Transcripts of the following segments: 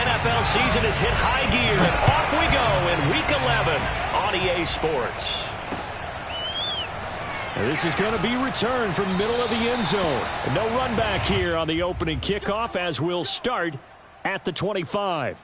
NFL season has hit high gear, and off we go in Week 11 on EA Sports. And this is going to be returned from middle of the end zone. No run back here on the opening kickoff as we'll start at the 25.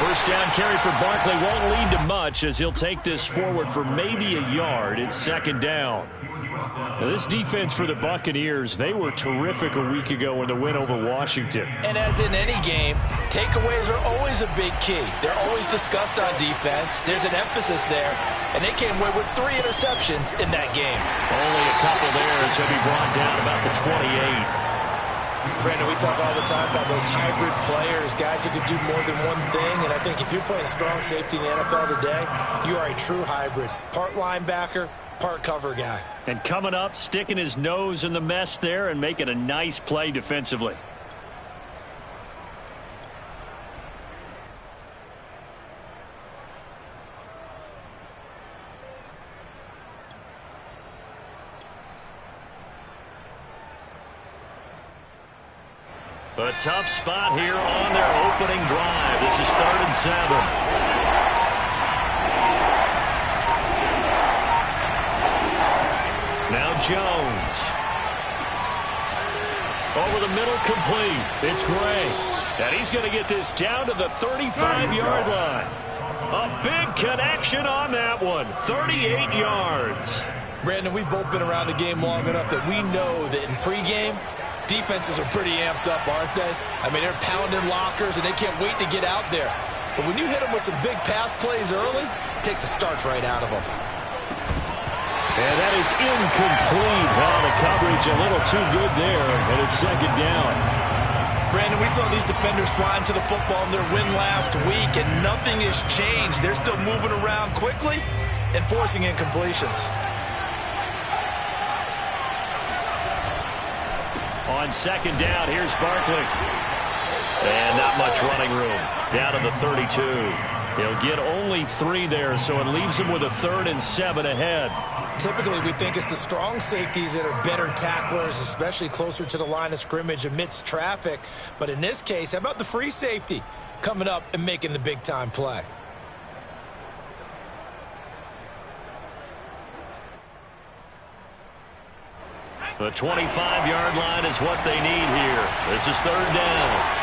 First down carry for Barkley won't lead to much as he'll take this forward for maybe a yard. It's second down. Now, this defense for the Buccaneers, they were terrific a week ago in the win over Washington. And as in any game, takeaways are always a big key. They're always discussed on defense. There's an emphasis there, and they came away with 3 interceptions in that game. Only a couple there as he'll be brought down about the 28. Brandon, we talk all the time about those hybrid players, guys who can do more than one thing, and I think if you're playing strong safety in the NFL today, you are a true hybrid. Part linebacker, part cover guy. And coming up, sticking his nose in the mess there and making a nice play defensively. A tough spot here on their opening drive. This is 3rd and 7. Now Jones. Over the middle, complete. It's Gray. And he's going to get this down to the 35-yard line. A big connection on that one. 38 yards. Brandon, we've both been around the game long enough that we know that in pregame, defenses are pretty amped up, aren't they? I mean, they're pounding lockers, and they can't wait to get out there. But when you hit them with some big pass plays early, it takes the starch right out of them. And that is incomplete. Well, the coverage a little too good there, and it's second down. Brandon, we saw these defenders flying to the football in their win last week, and nothing has changed. They're still moving around quickly and forcing incompletions. On second down, here's Barkley. And not much running room. Down to the 32. He'll get only 3 there, so it leaves him with a 3rd and 7 ahead. Typically, we think it's the strong safeties that are better tacklers, especially closer to the line of scrimmage amidst traffic. But in this case, how about the free safety coming up and making the big-time play? The 25-yard line is what they need here. This is 3rd down.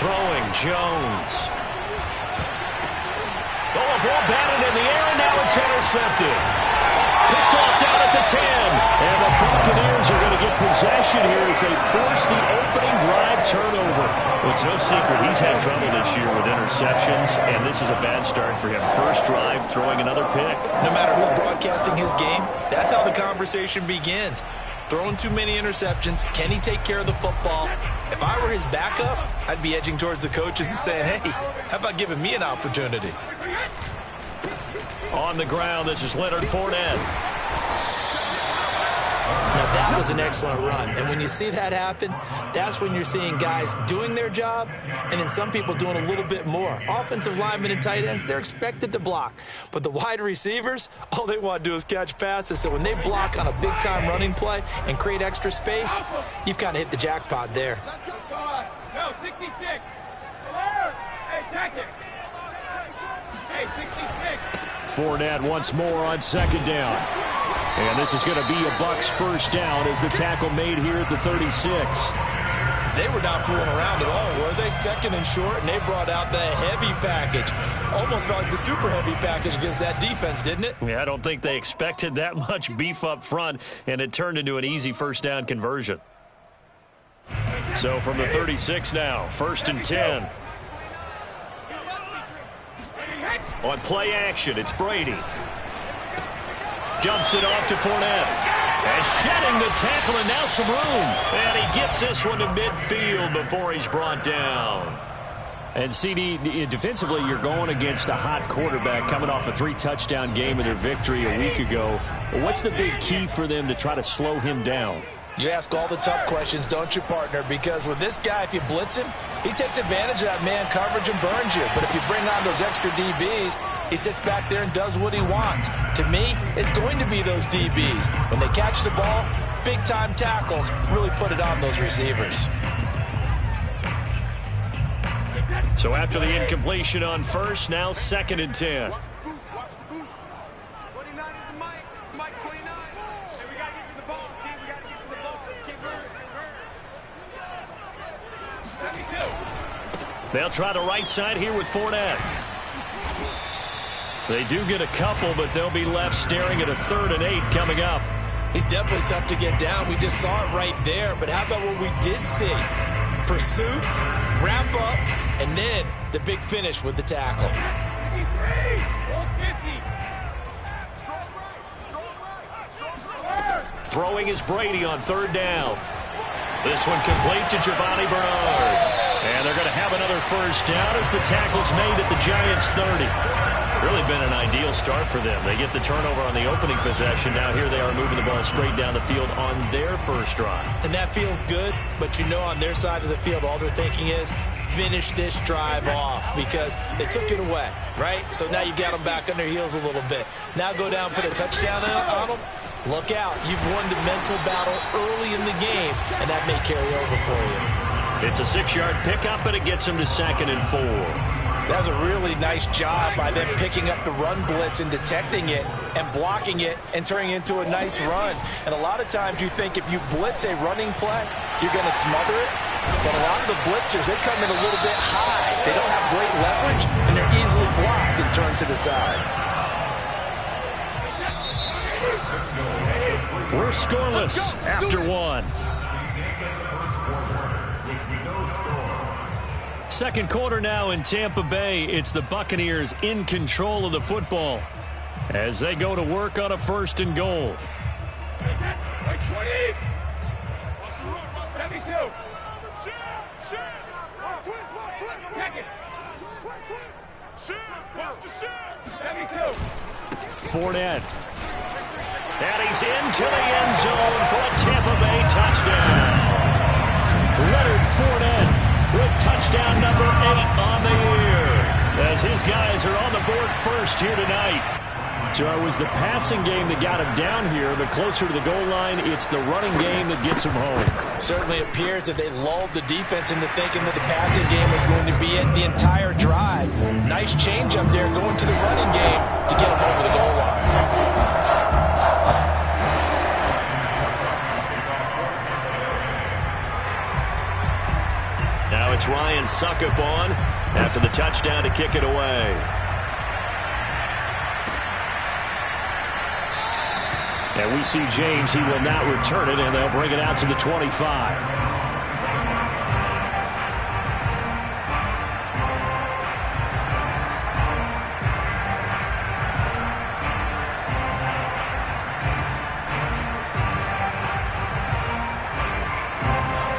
Throwing, Jones. Oh, ball batted in the air, and now it's intercepted. Picked off down at the 10. And the Buccaneers are going to get possession here as they force the opening drive turnover. Well, it's no secret he's had trouble this year with interceptions, and this is a bad start for him. First drive, throwing another pick. No matter who's broadcasting his game, that's how the conversation begins. Throwing too many interceptions. Can he take care of the football? If I were his backup, I'd be edging towards the coaches and saying, hey, how about giving me an opportunity? On the ground, this is Leonard Fournette. Now, that was an excellent run. And when you see that happen, that's when you're seeing guys doing their job and then some people doing a little bit more. Offensive linemen and tight ends, they're expected to block. But the wide receivers, all they want to do is catch passes. So when they block on a big-time running play and create extra space, you've kind of hit the jackpot there. No, 66. Hey, check it. Hey, 66. Fournette once more on second down. And this is going to be a Bucs first down as the tackle made here at the 36. They were not fooling around at all, were they? 2nd and short, and they brought out the heavy package. Almost felt like the super heavy package against that defense, didn't it? Yeah, I don't think they expected that much beef up front, and it turned into an easy first down conversion. So from the 36 now, 1st and 10. On play action, it's Brady. Dumps it off to Fournette. And shedding the tackle, and now some room. And he gets this one to midfield before he's brought down. And CD, defensively, you're going against a hot quarterback coming off a 3-touchdown game in their victory a week ago. What's the big key for them to try to slow him down? You ask all the tough questions, don't you, partner? Because with this guy, if you blitz him, he takes advantage of that man coverage and burns you. But if you bring on those extra DBs, he sits back there and does what he wants. To me, it's going to be those DBs. When they catch the ball, big-time tackles really put it on those receivers. So after the incompletion on first, now 2nd and 10. Watch the boot. 29 is the Mike 29. Hey, we got to get to the ball, team. We got to get to the ball. Let's keep moving. They'll try the right side here with Fournette. They do get a couple, but they'll be left staring at a 3rd and 8 coming up. He's definitely tough to get down. We just saw it right there. But how about what we did see? Pursuit, wrap up, and then the big finish with the tackle. 53. 50. Throwing is Brady on 3rd down. This one complete to Giovanni Bernard. And they're going to have another first down as the tackle's made at the Giants' 30. Really been an ideal start for them. They get the turnover on the opening possession. Now here they are moving the ball straight down the field on their first drive. And that feels good, but you know on their side of the field, all they're thinking is finish this drive off because they took it away, right? So now you've got them back on their heels a little bit. Now go down, put a touchdown on them. Look out. You've won the mental battle early in the game, and that may carry over for you. It's a 6-yard pickup, but it gets them to 2nd and 4. That was a really nice job by them picking up the run blitz and detecting it and blocking it and turning it into a nice run. And a lot of times you think if you blitz a running play, you're going to smother it. But a lot of the blitzers, they come in a little bit high. They don't have great leverage, and they're easily blocked and turned to the side. We're scoreless after 1. Second quarter now in Tampa Bay. It's the Buccaneers in control of the football as they go to work on a 1st and goal. 20. 72. Check it. 72. Fournette. And he's into the end zone for a Tampa Bay touchdown. Leonard Fournette with touchdown number 8 on the year as his guys are on the board first here tonight. So it was the passing game that got him down here, but closer to the goal line, it's the running game that gets him home. Certainly appears that they lulled the defense into thinking that the passing game was going to be it the entire drive. Nice change up there going to the running game to get him over the goal line. Now it's Ryan Suckup on after the touchdown to kick it away. And we see James. He will not return it, and they'll bring it out to the 25.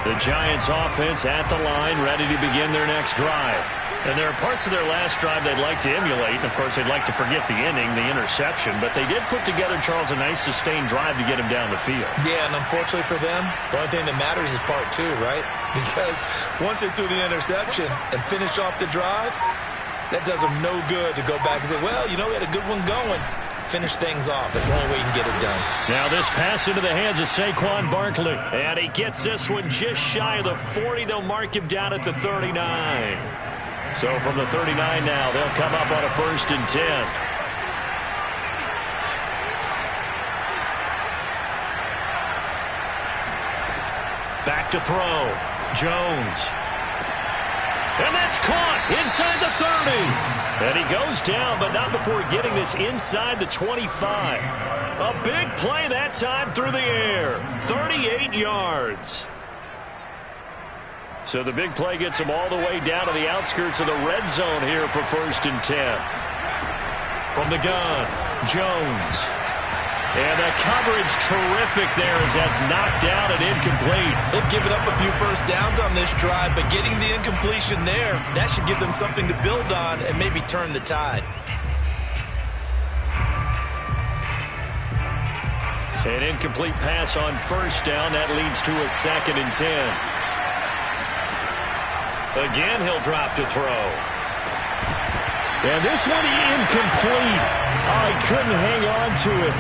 The Giants offense at the line, ready to begin their next drive. And there are parts of their last drive they'd like to emulate. Of course, they'd like to forget the inning, the interception. But they did put together, Charles, a nice sustained drive to get him down the field. Yeah, and unfortunately for them, the only thing that matters is part 2, right? Because once they threw the interception and finished off the drive, that does them no good to go back and say, well, you know, we had a good one going. Finish things off. That's the only way you can get it done. Now this pass into the hands of Saquon Barkley. And he gets this one just shy of the 40. They'll mark him down at the 39. So from the 39 now, they'll come up on a 1st and 10. Back to throw. Jones. And that's caught inside the 30. And he goes down, but not before getting this inside the 25. A big play that time through the air. 38 yards. So the big play gets him all the way down to the outskirts of the red zone here for 1st and 10. From the gun, Jones. And the coverage terrific there as that's knocked down and incomplete. They've given up a few first downs on this drive, but getting the incompletion there, that should give them something to build on and maybe turn the tide. An incomplete pass on first down. That leads to a 2nd and 10. Again, he'll drop to throw. And this one incomplete. Oh, he couldn't hang on to it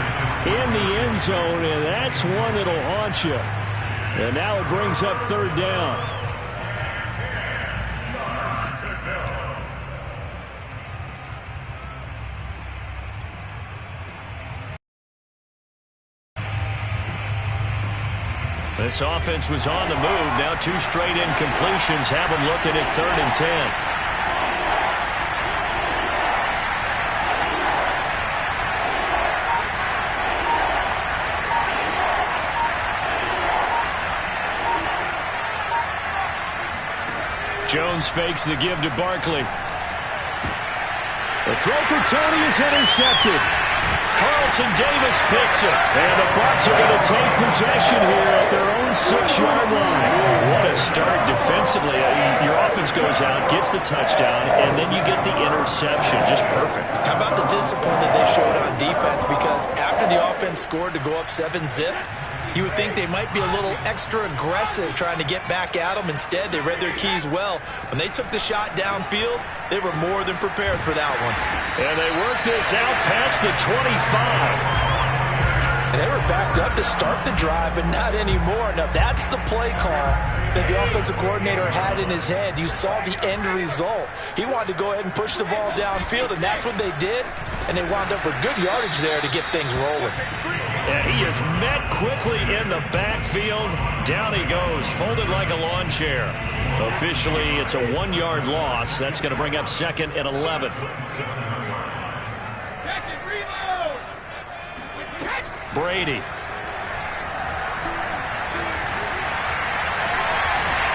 in the end zone, and that's one that'll haunt you. And now it brings up 3rd down. This offense was on the move. Now 2 straight incompletions have them looking at 3rd and 10. Jones fakes the give to Barkley. The throw for Tony is intercepted. Carlton Davis picks it. And the Bucs are going to take possession here at their own 6-yard line. What a start defensively. Your offense goes out, gets the touchdown, and then you get the interception. Just perfect. How about the discipline that they showed on defense? Because after the offense scored to go up 7-zip, you would think they might be a little extra aggressive trying to get back at them. Instead, they read their keys well. When they took the shot downfield, they were more than prepared for that one. And they worked this out past the 25. And they were backed up to start the drive, but not anymore. Now, that's the play call that the offensive coordinator had in his head. You saw the end result. He wanted to go ahead and push the ball downfield, and that's what they did. And they wound up with good yardage there to get things rolling. And he is met quickly in the backfield. Down he goes, folded like a lawn chair. Officially, it's a 1-yard loss. That's going to bring up 2nd and 11. Brady.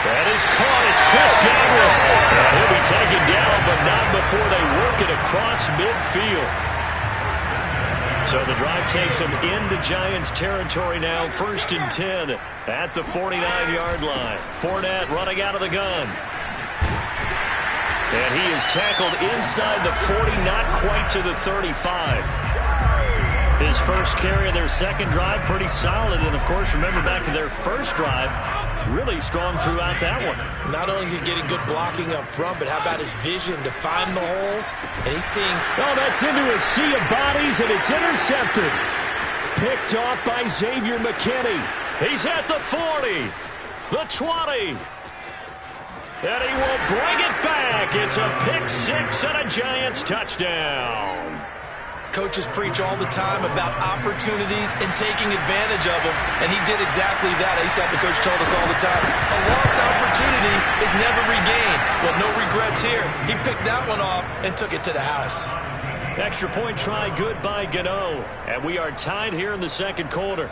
That is caught. It's Chris Godwin. And he'll be taken down, but not before they work it across midfield. So the drive takes them into Giants territory now. 1st and 10 at the 49-yard line. Fournette running out of the gun. And he is tackled inside the 40, not quite to the 35. His first carry of their second drive, pretty solid. And, of course, remember back to their first drive, really strong throughout that one. Not only is he getting good blocking up front, but how about his vision to find the holes? And he's seeing... Oh, that's into a sea of bodies, and it's intercepted. Picked off by Xavier McKinney. He's at the 40, the 20. And he will bring it back. It's a pick 6 and a Giants touchdown. Coaches preach all the time about opportunities and taking advantage of them, and he did exactly that. I used to have the coach told us all the time, a lost opportunity is never regained. Well, no regrets here. He picked that one off and took it to the house. Extra point try good by Gano, and we are tied here in the second quarter.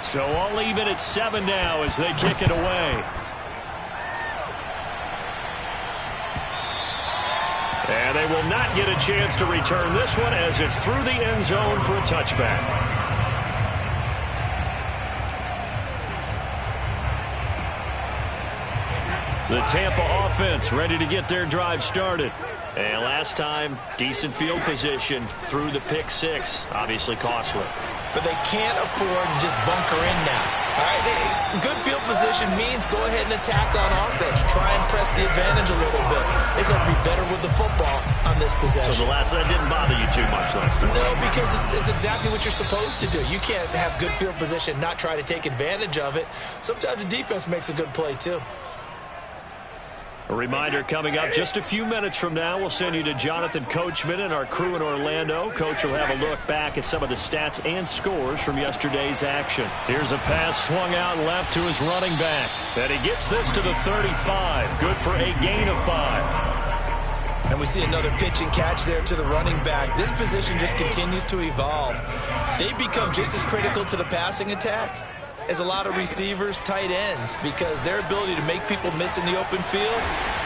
So all even at 7 now as they kick it away. And they will not get a chance to return this one as it's through the end zone for a touchback. The Tampa offense ready to get their drive started. And last time, decent field position through the pick 6. Obviously costly. But they can't afford to just bunker in now. All right, good field position means go ahead and attack on offense. Try and press the advantage a little bit. They just have to be better with the football on this possession. So that didn't bother you too much last time? No, because it's exactly what you're supposed to do. You can't have good field position, not try to take advantage of it. Sometimes the defense makes a good play too. A reminder coming up just a few minutes from now, we'll send you to Jonathan Coachman and our crew in Orlando. Coach will have a look back at some of the stats and scores from yesterday's action. Here's a pass swung out left to his running back. And he gets this to the 35. Good for a gain of 5. And we see another pitch and catch there to the running back. This position just continues to evolve. They become just as critical to the passing attack as a lot of receivers, tight ends, because their ability to make people miss in the open field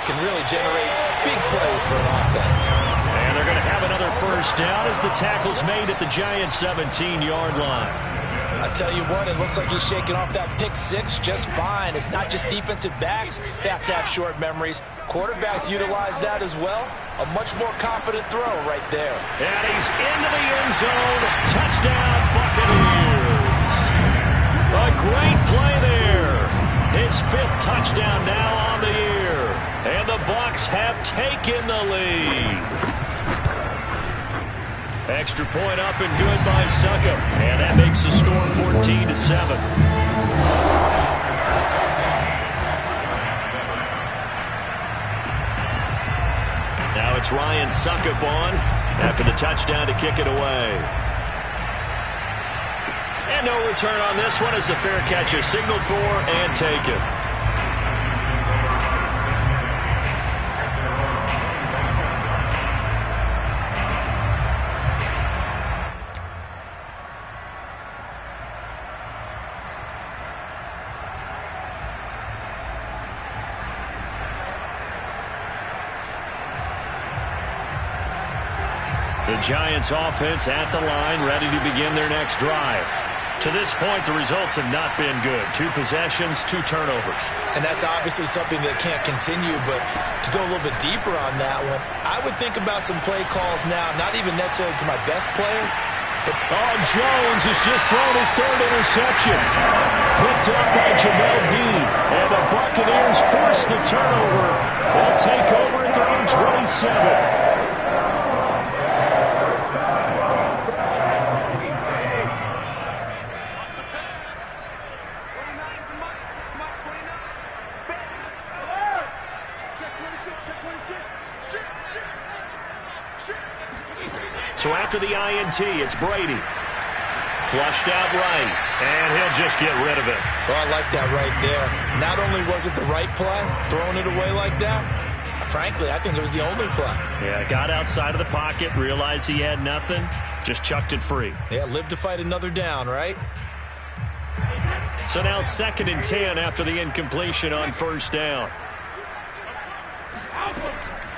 can really generate big plays for an offense. And they're going to have another first down as the tackle's made at the Giants' 17-yard line. I tell you what, it looks like he's shaking off that pick six just fine. It's not just defensive backs that have to have short memories. Quarterbacks utilize that as well. A much more confident throw right there. And he's into the end zone. Touchdown, Buccaneers. A great play there. His 5th touchdown now on the year. And the Bucs have taken the lead. Extra point up and good by Suckup. And that makes the score 14-7. Now it's Ryan Suckup on after the touchdown to kick it away. And no return on this one as the fair catch is signaled for and taken. The Giants offense at the line, ready to begin their next drive. To this point, the results have not been good. 2 possessions, 2 turnovers. And that's obviously something that can't continue, but to go a little bit deeper on that one, I would think about some play calls now, not even necessarily to my best player. Jones has just thrown his 3rd interception. Picked up by Jamel Dean. And the Buccaneers force the turnover. They'll take over at their own 27. So after the INT, it's Brady. Flushed out right, and he'll just get rid of it. Well, I like that right there. Not only was it the right play, throwing it away like that, frankly, I think it was the only play. Yeah, got outside of the pocket, realized he had nothing, just chucked it free. Yeah, live to fight another down, right? So now 2nd and 10 after the incompletion on first down.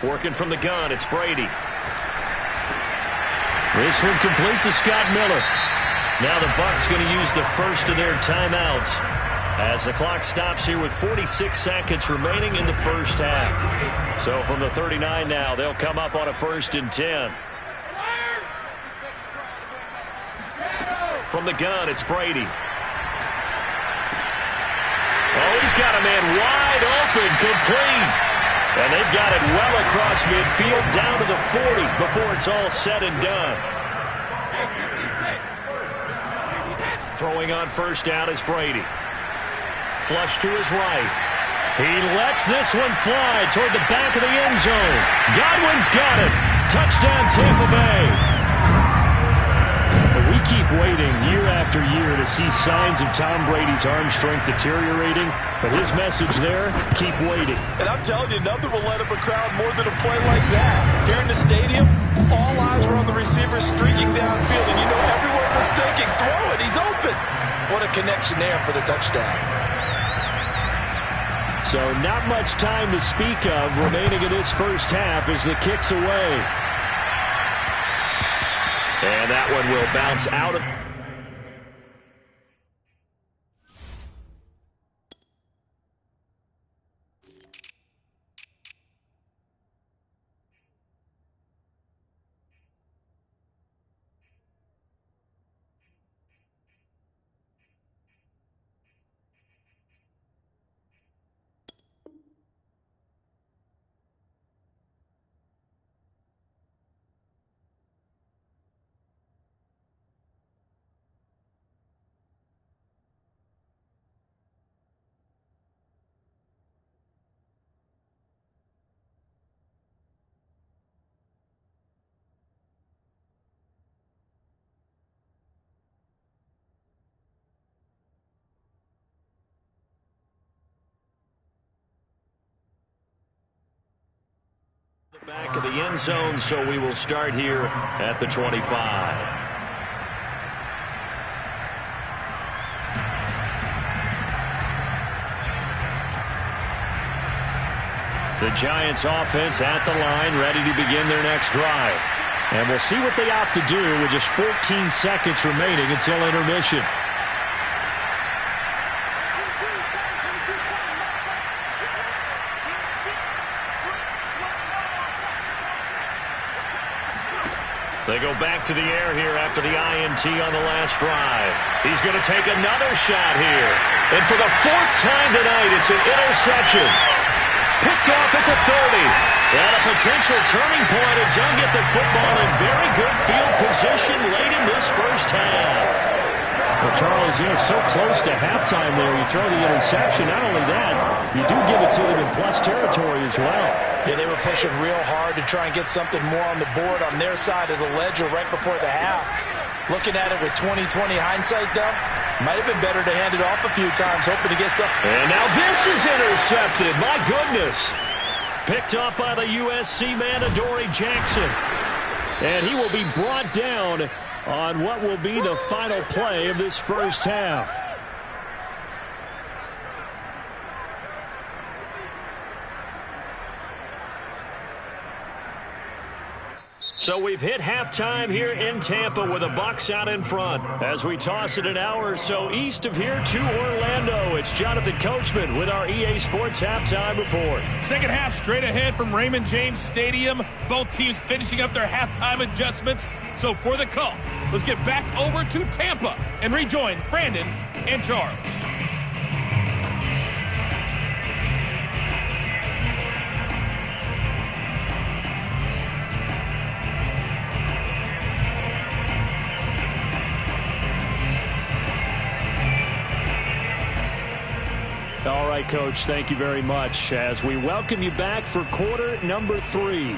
Working from the gun, it's Brady. This one complete to Scott Miller. Now the Bucs going to use the first of their timeouts as the clock stops here with 46 seconds remaining in the first half. So from the 39 now, they'll come up on a 1st and 10. From the gun, it's Brady. Oh, he's got a man wide open, complete. And they've got it well across midfield, down to the 40 before it's all said and done. Throwing on first down is Brady. Flush to his right. He lets this one fly toward the back of the end zone. Godwin's got it. Touchdown, Tampa Bay. We keep waiting year after year to see signs of Tom Brady's arm strength deteriorating, but his message there, keep waiting. And I'm telling you, nothing will let up a crowd more than a play like that. Here in the stadium, all eyes were on the receiver streaking downfield, and you know everyone was thinking, throw it, he's open. What a connection there for the touchdown. So not much time to speak of remaining in this first half as the kick's away. And that one will bounce out of... the end zone, so we will start here at the 25. The Giants offense at the line, ready to begin their next drive. And we'll see what they opt to do with just 14 seconds remaining until intermission. They go back to the air here after the INT on the last drive. He's going to take another shot here. And for the fourth time tonight, it's an interception. Picked off at the 30. And a potential turning point as they'll get the football in very good field position late in this first half. Well, Charles, so close to halftime there. You throw the interception. Not only that, you do give it to them in plus territory as well. Yeah, they were pushing real hard to try and get something more on the board on their side of the ledger right before the half. Looking at it with 20/20 hindsight, though, might have been better to hand it off a few times, hoping to get something. And now this is intercepted. My goodness. Picked up by the USC man, Adoree Jackson. And he will be brought down on what will be the final play of this first half. So we've hit halftime here in Tampa with the Bucs out in front. As we toss it an hour or so east of here to Orlando, it's Jonathan Coachman with our EA Sports Halftime Report. Second half straight ahead from Raymond James Stadium. Both teams finishing up their halftime adjustments. So for the call, let's get back over to Tampa and rejoin Brandon and Charles. All right, Coach, thank you very much as we welcome you back for quarter number 3.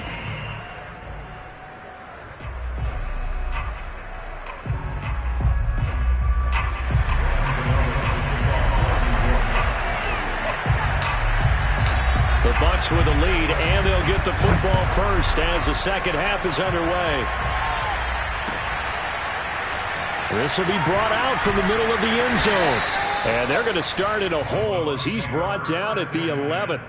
The Bucs with the lead, and they'll get the football first as the second half is underway. This will be brought out from the middle of the end zone. And they're going to start in a hole as he's brought down at the 11.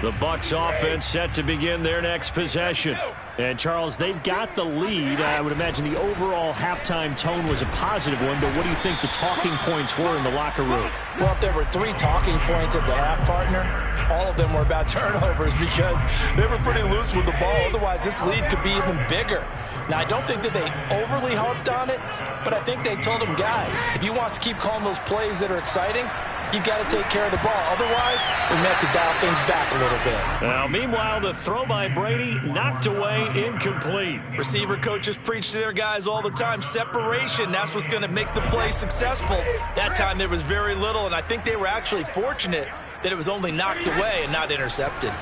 The Bucs offense set to begin their next possession. And, Charles, they've got the lead. I would imagine the overall halftime tone was a positive one, but what do you think the talking points were in the locker room? Well, if there were 3 talking points at the half, partner, all of them were about turnovers because they were pretty loose with the ball. Otherwise, this lead could be even bigger. Now, I don't think that they overly harped on it, but I think they told them, guys, if you want to keep calling those plays that are exciting, you've got to take care of the ball. Otherwise, we may have to dial things back a little bit. Now, meanwhile, the throw by Brady knocked away, incomplete. Receiver coaches preach to their guys all the time. Separation, that's what's going to make the play successful. That time there was very little, and I think they were actually fortunate that it was only knocked away and not intercepted.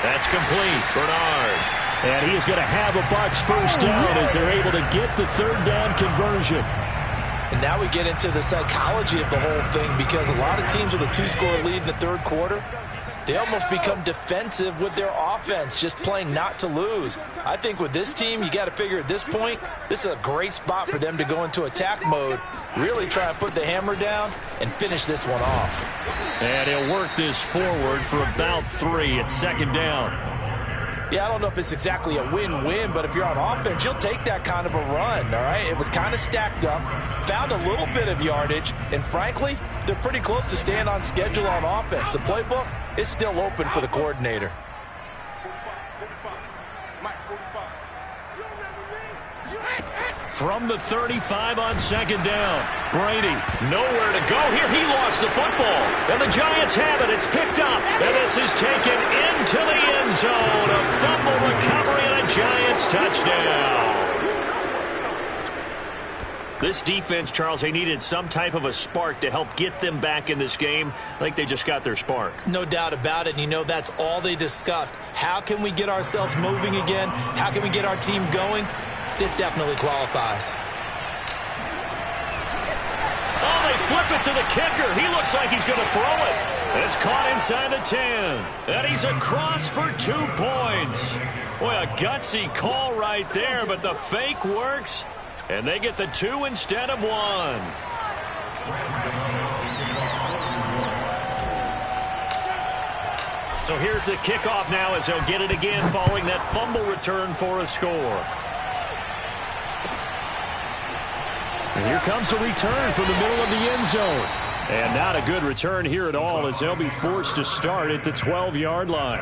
That's complete. Bernard. And he is going to have a Bucs first down as they're able to get the third down conversion. And now we get into the psychology of the whole thing because a lot of teams with a 2-score lead in the third quarter, they almost become defensive with their offense, just playing not to lose. I think with this team, you got to figure at this point, this is a great spot for them to go into attack mode, really try and put the hammer down and finish this one off. And he'll work this forward for about 3 at second down. Yeah, I don't know if it's exactly a win-win, but if you're on offense, you'll take that kind of a run, all right? It was kind of stacked up, found a little bit of yardage, and frankly, they're pretty close to staying on schedule on offense. The playbook is still open for the coordinator. From the 35 on second down. Brady, nowhere to go here. He lost the football. And the Giants have it. It's picked up. And this is taken into the end zone. A fumble recovery and a Giants touchdown. This defense, Charles, they needed some type of a spark to help get them back in this game. I think they just got their spark. No doubt about it. And you know, that's all they discussed. How can we get ourselves moving again? How can we get our team going? This definitely qualifies. Oh, they flip it to the kicker. He looks like he's going to throw it. It's caught inside the 10. And he's across for 2 points. Boy, a gutsy call right there, but the fake works. And they get the 2 instead of 1. So here's the kickoff now as they'll get it again following that fumble return for a score. And here comes a return from the middle of the end zone. And not a good return here at all as they'll be forced to start at the 12-yard line.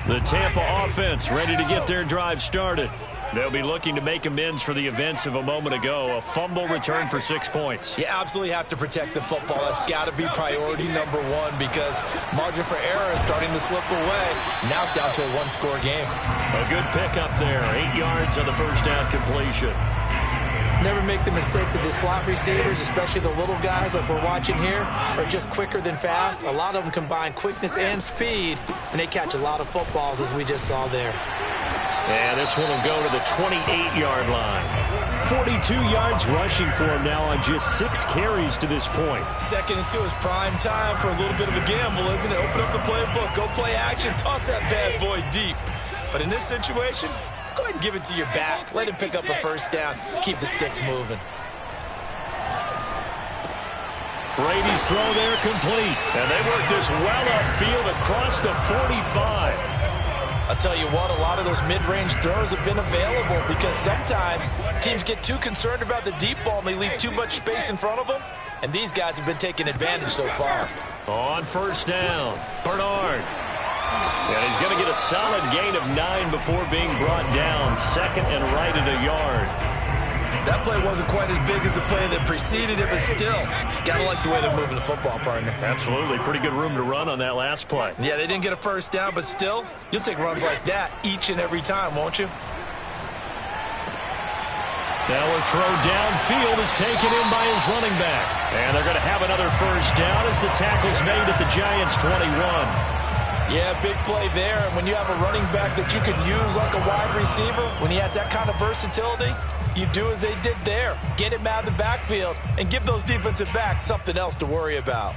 The Tampa offense ready to get their drive started. They'll be looking to make amends for the events of a moment ago. A fumble return for 6 points. You absolutely have to protect the football. That's got to be priority number 1 because margin for error is starting to slip away. Now it's down to a 1-score game. A good pickup there. 8 yards on the first down completion. Never make the mistake that the slot receivers, especially the little guys like we're watching here, are just quicker than fast. A lot of them combine quickness and speed, and they catch a lot of footballs as we just saw there. And this one will go to the 28-yard line. 42 yards rushing for him now on just 6 carries to this point. 2nd and 2 is prime time for a little bit of a gamble, isn't it? Open up the playbook, go play action, toss that bad boy deep. But in this situation, go ahead and give it to your back. Let him pick up a first down. Keep the sticks moving. Brady's throw there complete. And they work this well upfield across the 45. I'll tell you what, a lot of those mid-range throws have been available because sometimes teams get too concerned about the deep ball and they leave too much space in front of them. And these guys have been taking advantage so far. On first down, Bernard. And he's going to get a solid gain of 9 before being brought down. 2nd and right at a yard. That play wasn't quite as big as the play that preceded it, but still, gotta like the way they're moving the football, partner. Absolutely. Pretty good room to run on that last play. Yeah, they didn't get a first down, but still, you'll take runs like that each and every time, won't you? Now a throw downfield is taken in by his running back. And they're going to have another first down as the tackle's made at the Giants' 21. Yeah, big play there. And when you have a running back that you can use like a wide receiver, when he has that kind of versatility, you do as they did there. Get him out of the backfield and give those defensive backs something else to worry about.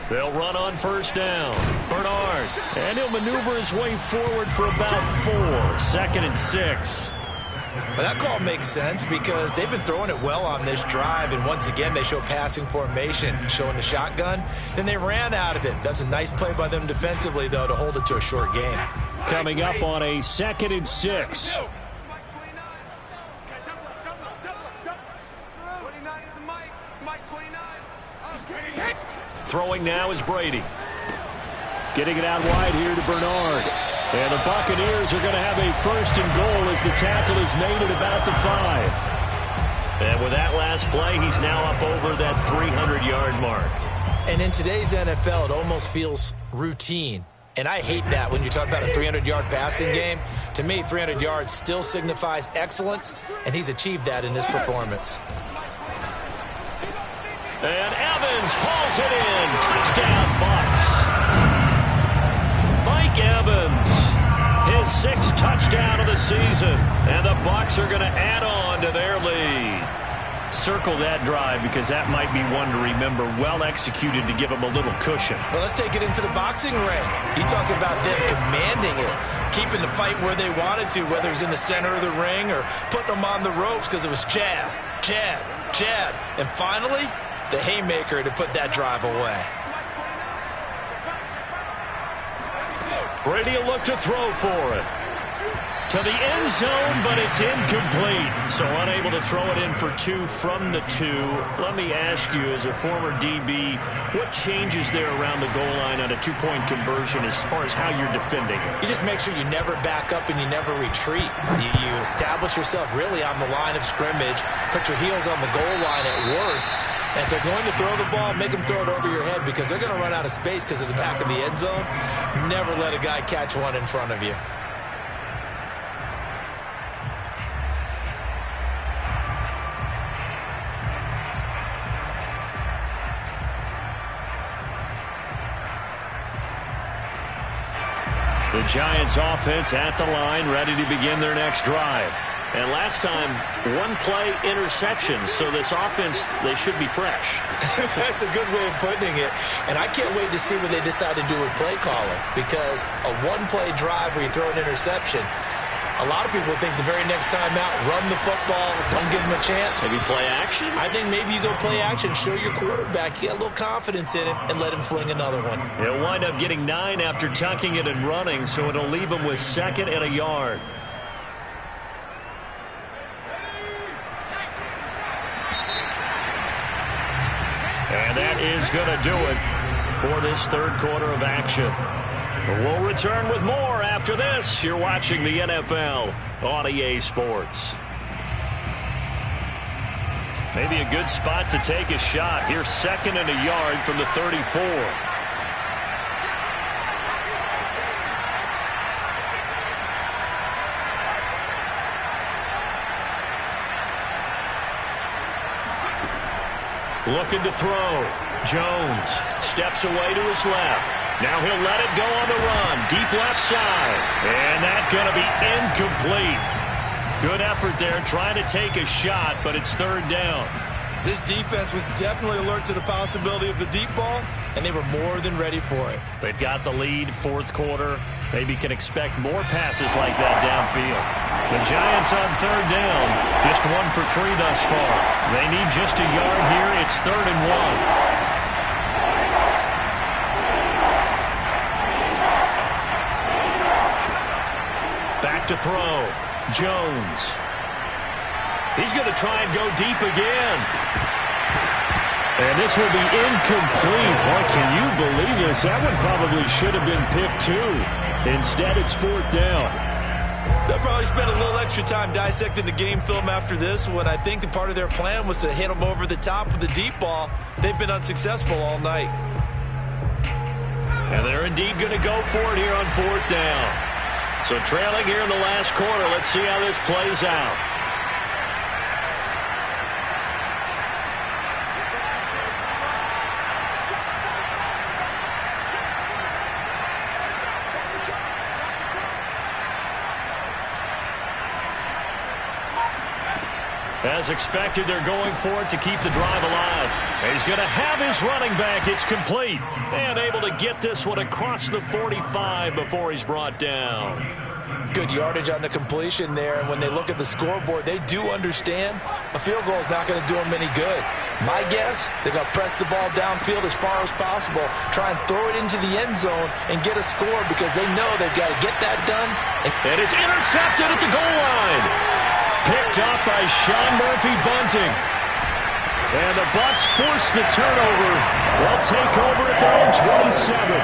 They'll run on first down. Bernard. And he'll maneuver his way forward for about 4. 2nd and 6. Well, that call makes sense because they've been throwing it well on this drive, and once again they show passing formation, showing the shotgun. Then they ran out of it. That's a nice play by them defensively, though, to hold it to a short game. Coming up on a 2nd and 6. Throwing now is Brady. Getting it out wide here to Bernard. And the Buccaneers are going to have a 1st and goal as the tackle is made at about the 5. And with that last play, he's now up over that 300-yard mark. And in today's NFL, it almost feels routine. And I hate that when you talk about a 300-yard passing game. To me, 300 yards still signifies excellence, and he's achieved that in this performance. And Evans hauls it in. Touchdown, Bucs. Mike Evans, his 6th touchdown of the season. And the Bucs are going to add on to their lead. Circle that drive because that might be one to remember. Well executed to give them a little cushion. Well, let's take it into the boxing ring. You talk about them commanding it, keeping the fight where they wanted to, whether it's in the center of the ring or putting them on the ropes because it was jab, jab, jab. And finally, the haymaker to put that drive away. Brady will look to throw for it. To the end zone, but it's incomplete. So unable to throw it in for 2 from the 2. Let me ask you, as a former DB, what changes there around the goal line on a 2-point conversion as far as how you're defending it? You just make sure you never back up and you never retreat. You establish yourself really on the line of scrimmage, put your heels on the goal line at worst, and if they're going to throw the ball, make them throw it over your head because they're going to run out of space because of the back of the end zone. Never let a guy catch one in front of you. The Giants offense at the line, ready to begin their next drive. And last time, one-play interceptions, so this offense, they should be fresh. That's a good way of putting it. And I can't wait to see what they decide to do with play calling, because a one-play drive where you throw an interception, a lot of people think the very next time out, run the football, don't give them a chance. Maybe play action? I think maybe you go play action, show your quarterback, get a little confidence in it, and let him fling another one. He'll wind up getting 9 after tucking it and running, so it'll leave him with 2nd and a yard. And that is going to do it for this third quarter of action. We'll return with more after this. You're watching the NFL on EA Sports. Maybe a good spot to take a shot. Here's 2nd and a yard from the 34. Looking to throw. Jones steps away to his left. Now he'll let it go on the run. Deep left side. And that's going to be incomplete. Good effort there trying to take a shot, but it's 3rd down. This defense was definitely alert to the possibility of the deep ball, and they were more than ready for it. They've got the lead, 4th quarter. Maybe can expect more passes like that downfield. The Giants on 3rd down. Just 1 for 3 thus far. They need just a yard here. It's 3rd and 1. To throw. Jones. He's going to try and go deep again. And this will be incomplete. Boy, can you believe this? That one probably should have been picked too. Instead, it's 4th down. They'll probably spend a little extra time dissecting the game film after this one. I think the part of their plan was to hit them over the top with the deep ball. They've been unsuccessful all night. And they're indeed going to go for it here on 4th down. So trailing here in the last quarter. Let's see how this plays out. As expected, they're going for it to keep the drive alive. He's going to have his running back. It's complete. And able to get this one across the 45 before he's brought down. Good yardage on the completion there. And when they look at the scoreboard, they do understand a field goal is not going to do them any good. My guess, they're going to press the ball downfield as far as possible, try and throw it into the end zone and get a score because they know they've got to get that done. And it's intercepted at the goal line. Picked up by Sean Murphy-Bunting. And the Bucs force the turnover. They'll take over at their own 27.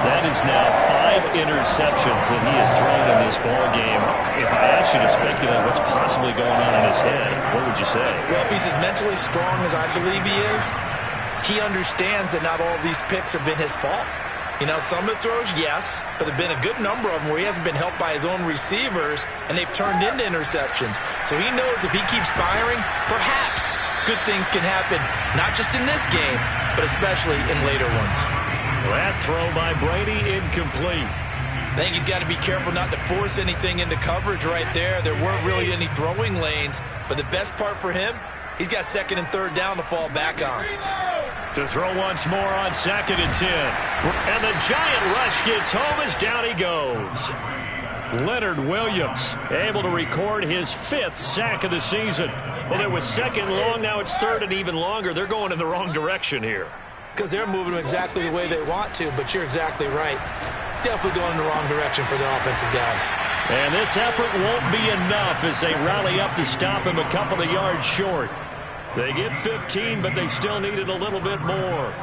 That is now 5 interceptions that he has thrown in this ball game. If I asked you to speculate what's possibly going on in his head, what would you say? Well, if he's as mentally strong as I believe he is, he understands that not all of these picks have been his fault. You know, some of the throws, yes, but there have been a good number of them where he hasn't been helped by his own receivers, and they've turned into interceptions. So he knows if he keeps firing, perhaps good things can happen, not just in this game, but especially in later ones. That throw by Brady incomplete. I think he's got to be careful not to force anything into coverage right there. There weren't really any throwing lanes, but the best part for him, he's got 2nd and 3rd down to fall back on. To throw once more on 2nd and 10. And the giant rush gets home as down he goes. Leonard Williams able to record his 5th sack of the season. Well, it was 2nd long, now it's 3rd and even longer. They're going in the wrong direction here. Because they're moving exactly the way they want to, but you're exactly right. Definitely going in the wrong direction for the offensive guys. And this effort won't be enough as they rally up to stop him a couple of yards short. They get 15, but they still needed a little bit more.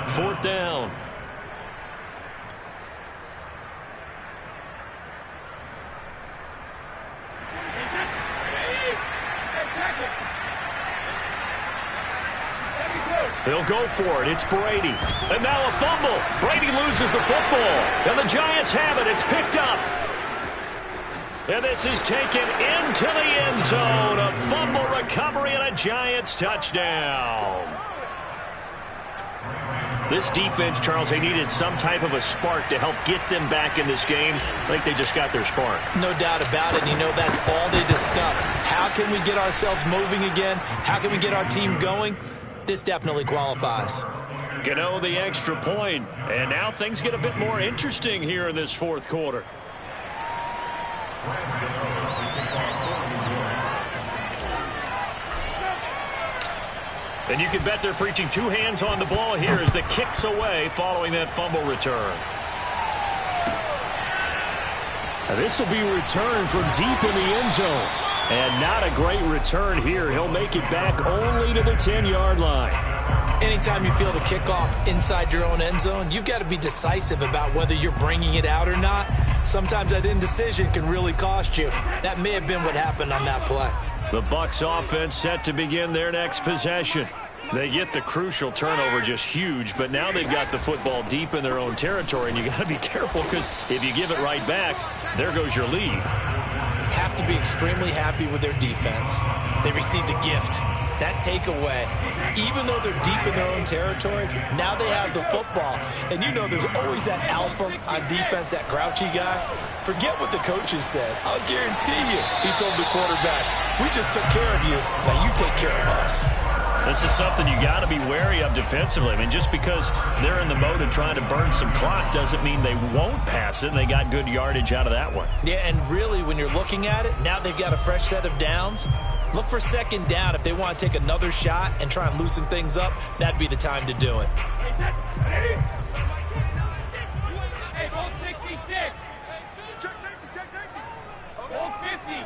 4th down. They'll go for it. It's Brady. And now a fumble. Brady loses the football. And the Giants have it. It's picked up. And this is taken into the end zone. A fumble recovery and a Giants touchdown. This defense, Charles, they needed some type of a spark to help get them back in this game. I think they just got their spark. No doubt about it. And you know that's all they discussed. How can we get ourselves moving again? How can we get our team going? This definitely qualifies. Gano the extra point. And now things get a bit more interesting here in this fourth quarter. And you can bet they're preaching two hands on the ball here as the kick's away following that fumble return. And this will be returned from deep in the end zone. And not a great return here. He'll make it back only to the 10-yard line. Anytime you feel the kickoff inside your own end zone, you've got to be decisive about whether you're bringing it out or not. Sometimes that indecision can really cost you. That may have been what happened on that play. The Bucs offense set to begin their next possession. They get the crucial turnover, just huge, but now they've got the football deep in their own territory, and you got to be careful because if you give it right back, there goes your lead. Have to be extremely happy with their defense. They received a gift. That takeaway, even though they're deep in their own territory, now they have the football. And you know there's always that alpha on defense, that grouchy guy. Forget what the coaches said. I'll guarantee you, he told the quarterback, we just took care of you, now you take care of us. This is something you got to be wary of defensively. I mean, just because they're in the mode of trying to burn some clock doesn't mean they won't pass it, and they got good yardage out of that one. Yeah, and really, when you're looking at it, now they've got a fresh set of downs. Look for second down. If they want to take another shot and try and loosen things up, that'd be the time to do it. Hey, hold 66. Check safety. Hold 50.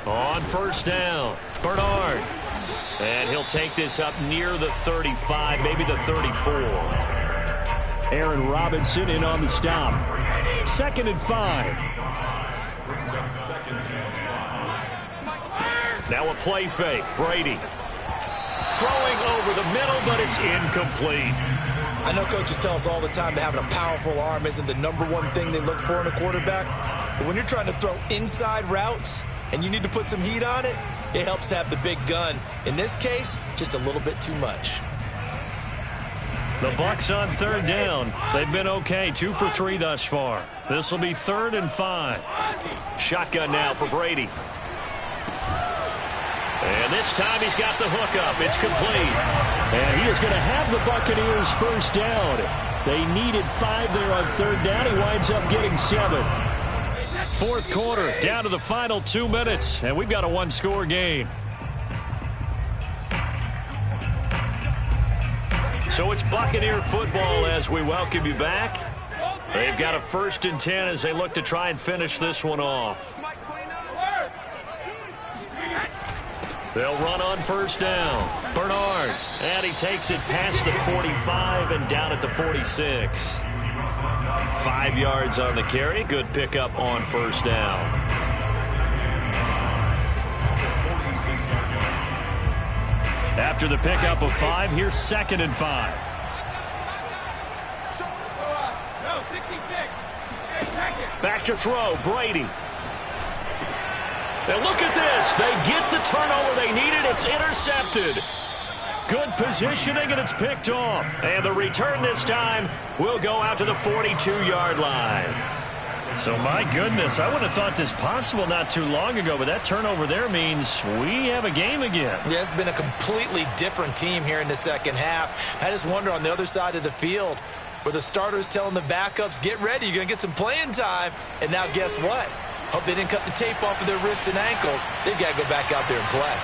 On first down, Bernard. And he'll take this up near the 35, maybe the 34. Aaron Robinson in on the stop. 2nd and 5. Now a play fake. Brady throwing over the middle, but it's incomplete. I know coaches tell us all the time that having a powerful arm isn't the #1 thing they look for in a quarterback. But when you're trying to throw inside routes and you need to put some heat on it, it helps have the big gun. In this case, just a little bit too much. The Bucs on third down. They've been okay, 2 for 3 thus far. This will be 3rd and 5. Shotgun now for Brady. And this time he's got the hook up. It's complete. And he is going to have the Buccaneers first down. They needed 5 there on third down. He winds up getting 7. Fourth quarter, down to the final 2 minutes, and we've got a one-score game. So it's Buccaneer football as we welcome you back. They've got a 1st and 10 as they look to try and finish this one off. They'll run on first down. Bernard, and he takes it past the 45 and down at the 46. 5 yards on the carry. Good pickup on first down. After the pickup of 5, here's 2nd and 5. Back to throw, Brady. And look at this. They get the turnover they needed. It's intercepted. Good positioning, and it's picked off. And the return this time will go out to the 42-yard line. So, my goodness, I wouldn't have thought this possible not too long ago, but that turnover there means we have a game again. Yeah, it's been a completely different team here in the second half. I just wonder on the other side of the field where the starters telling the backups, get ready, you're going to get some playing time. And now guess what? Hope they didn't cut the tape off of their wrists and ankles. They've got to go back out there and play.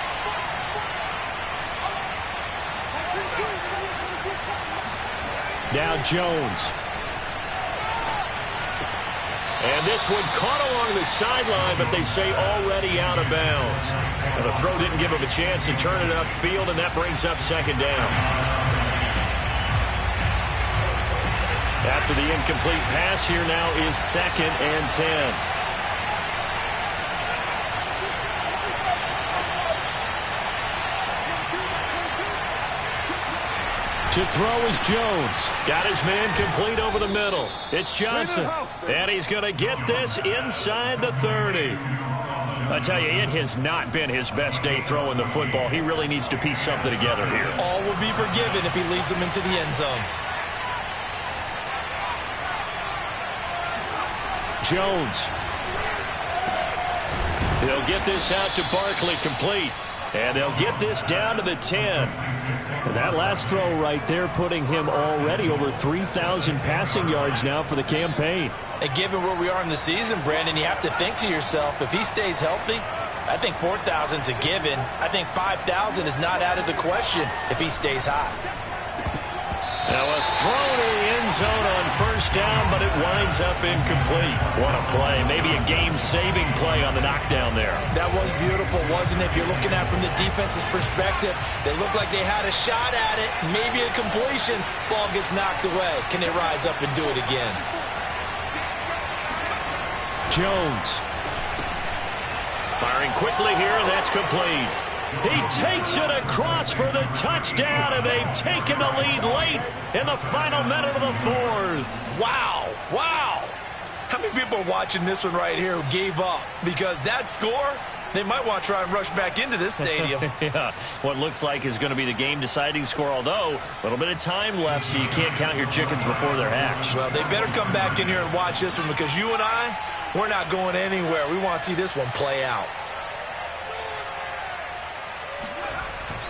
Now Jones. And this one caught along the sideline, but they say already out of bounds. And the throw didn't give him a chance to turn it upfield, and that brings up 2nd down. After the incomplete pass, here now is 2nd and 10. To throw is Jones. Got his man complete over the middle. It's Johnson. And he's going to get this inside the 30. I tell you, it has not been his best day throwing the football. He really needs to piece something together here. All will be forgiven if he leads them into the end zone. Jones. He'll get this out to Barkley, complete. And they'll get this down to the 10. And that last throw right there putting him already over 3,000 passing yards now for the campaign. And given where we are in the season, Brandon, you have to think to yourself, if he stays healthy, I think 4,000 is a given. I think 5,000 is not out of the question if he stays hot. Now a throw to the end zone on first down, but it winds up incomplete. What a play. Maybe a game-saving play on the knockdown there. That was beautiful, wasn't it? If you're looking at it from the defense's perspective, they looked like they had a shot at it. Maybe a completion. Ball gets knocked away. Can they rise up and do it again? Jones. Firing quickly here, and that's complete. He takes it across for the touchdown, and they've taken the lead late in the final minute of the fourth. Wow. Wow. How many people are watching this one right here who gave up? Because that score, they might want to try and rush back into this stadium. Yeah, what looks like is going to be the game-deciding score, although a little bit of time left, so you can't count your chickens before they're hatched. Well, they better come back in here and watch this one, because you and I, we're not going anywhere. We want to see this one play out.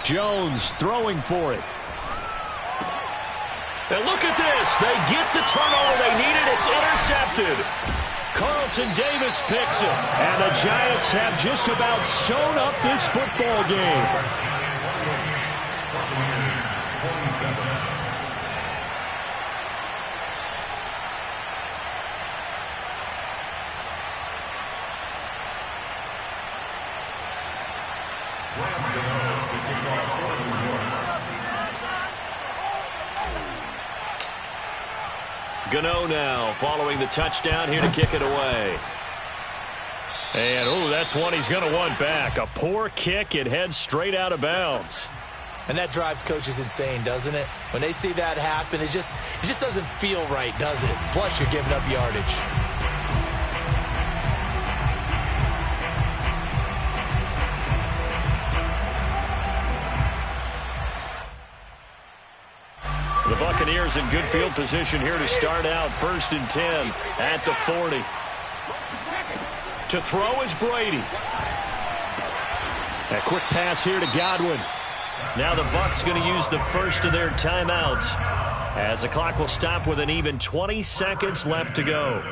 Jones throwing for it. And look at this. They get the turnover they needed. It's intercepted. Carlton Davis picks it. And the Giants have just about sewn up this football game. Gano now following the touchdown here to kick it away. And, oh, that's one he's going to want back. A poor kick. It heads straight out of bounds. And that drives coaches insane, doesn't it? When they see that happen, it just doesn't feel right, does it? Plus, you're giving up yardage. The Buccaneers in good field position here to start out. 1st and 10 at the 40. To throw is Brady. A quick pass here to Godwin. Now the Bucs going to use the first of their timeouts as the clock will stop with an even 20 seconds left to go.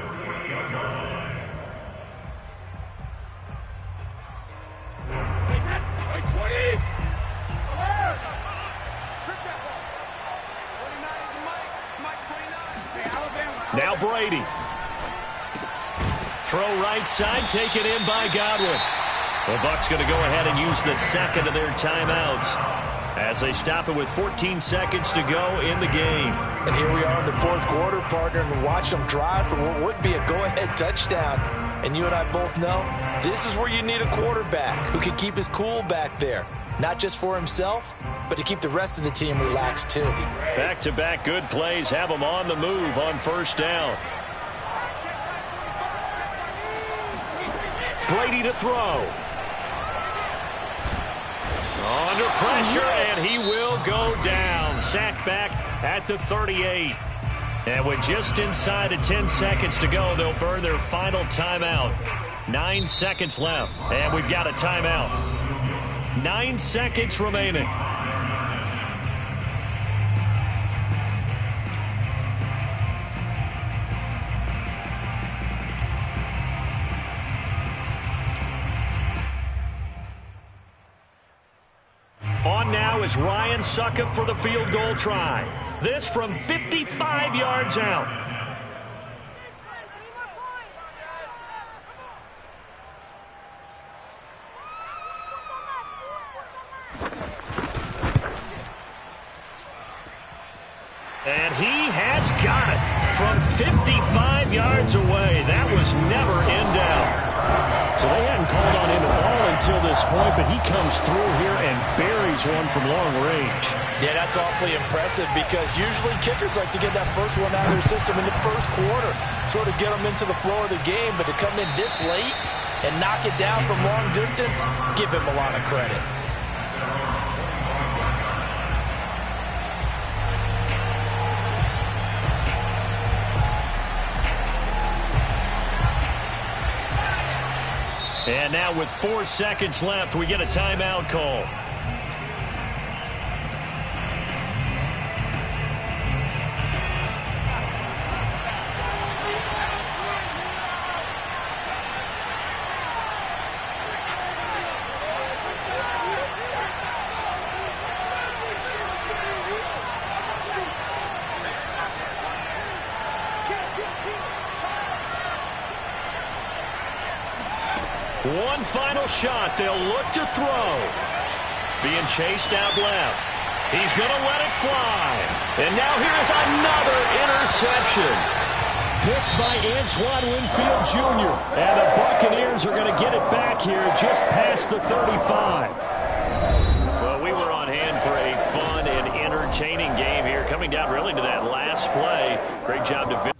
Now Brady. Throw right side, taken in by Godwin. The Bucs going to go ahead and use the second of their timeouts as they stop it with 14 seconds to go in the game. And here we are in the fourth quarter, partner, and watch them drive for what would be a go-ahead touchdown. And you and I both know this is where you need a quarterback who can keep his cool back there. Not just for himself, but to keep the rest of the team relaxed too. Back-to-back good plays have them on the move on first down. Brady to throw. Under pressure, and he will go down. Sacked back at the 38. And with just inside of 10 seconds to go, they'll burn their final timeout. 9 seconds left, and we've got a timeout. 9 seconds remaining. On now is Ryan Succop for the field goal try. This from 55 yards out. And he has got it from 55 yards away. That was never in doubt. So they hadn't called on him at all until this point, but he comes through here and buries one from long range. Yeah, that's awfully impressive because usually kickers like to get that first one out of their system in the first quarter, sort of get them into the flow of the game, but to come in this late, and knock it down from long distance, give him a lot of credit. And now with 4 seconds left, we get a timeout call. One final shot. They'll look to throw. Being chased out left. He's going to let it fly. And now here's another interception. Picked by Antoine Winfield Jr. And the Buccaneers are going to get it back here just past the 35. Well, we were on hand for a fun and entertaining game here. Coming down really to that last play. Great job to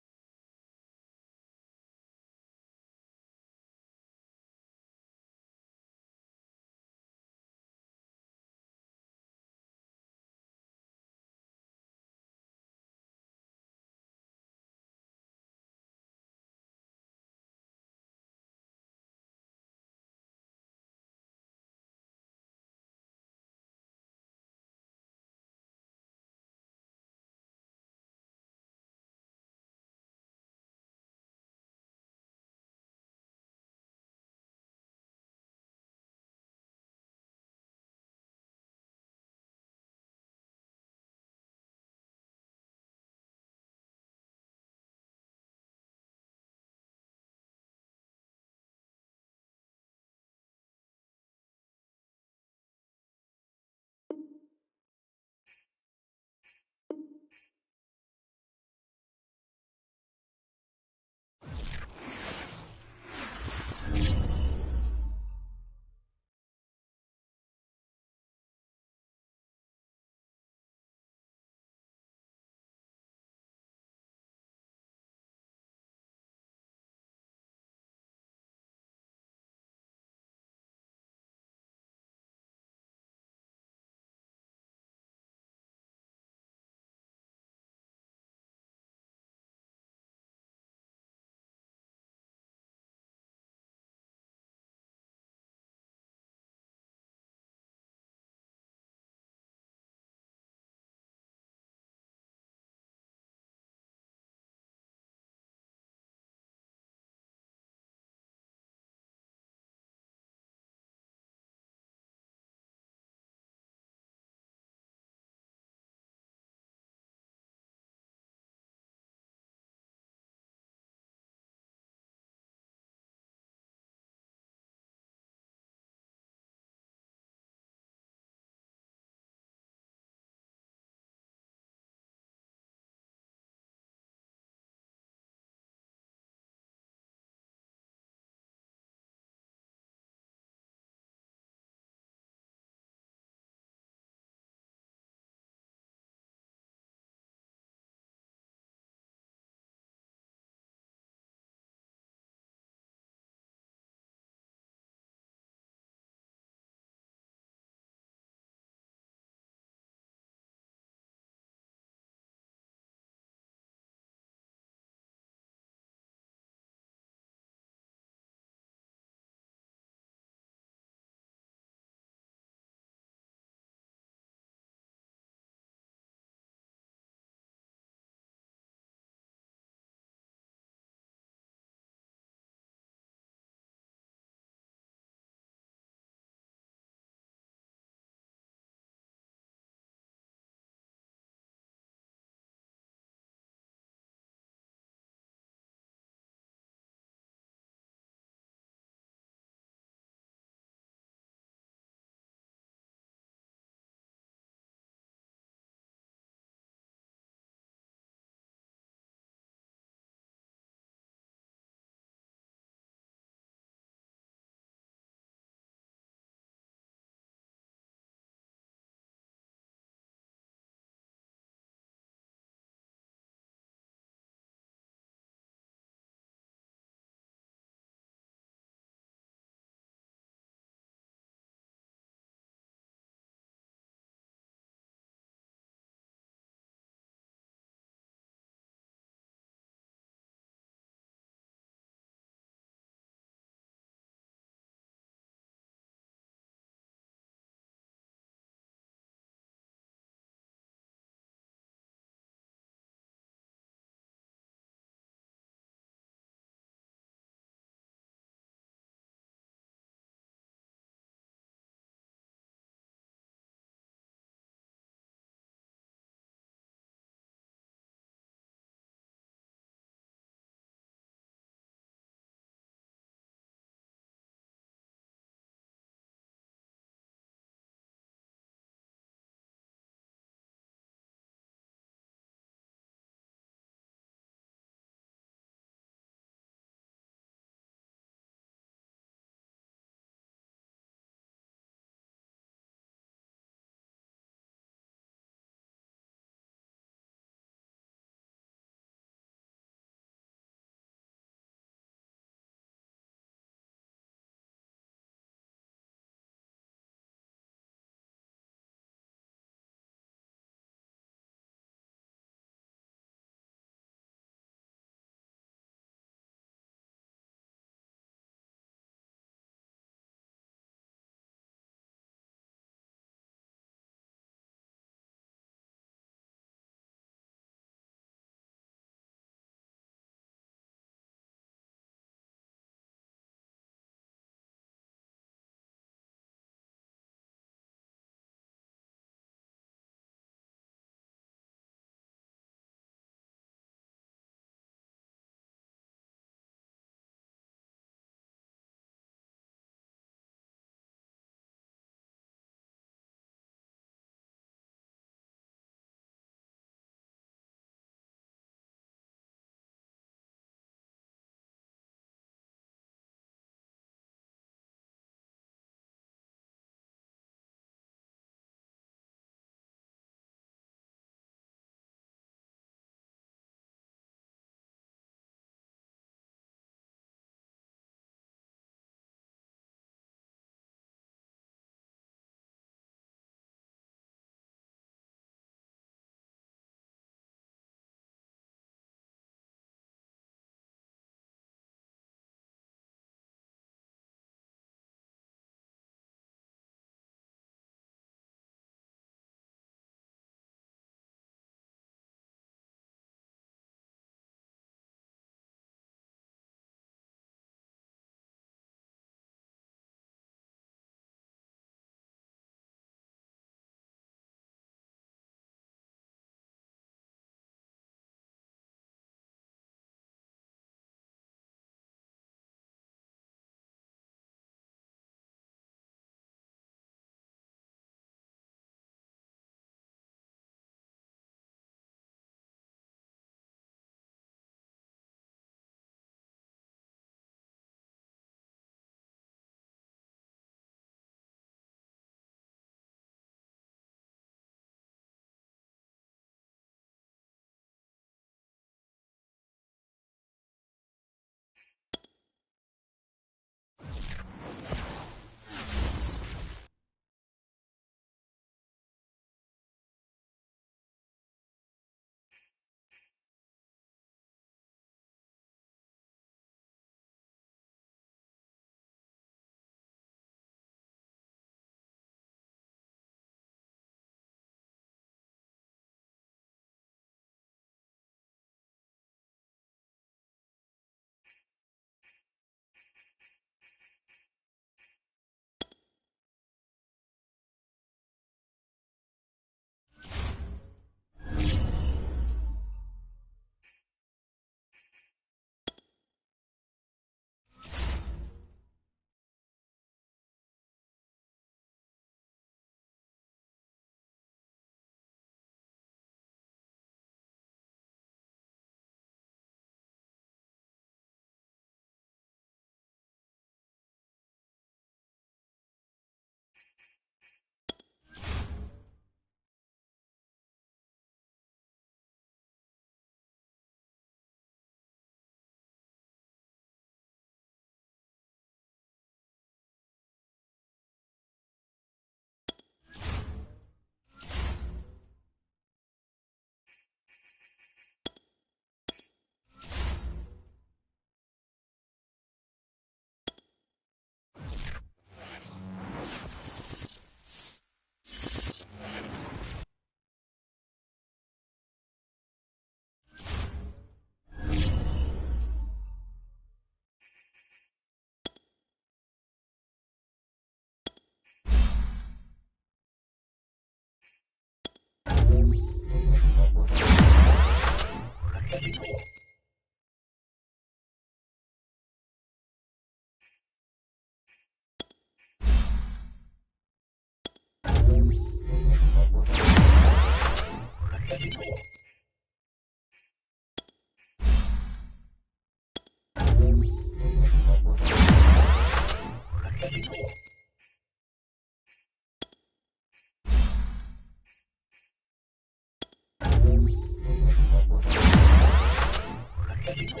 Thank you.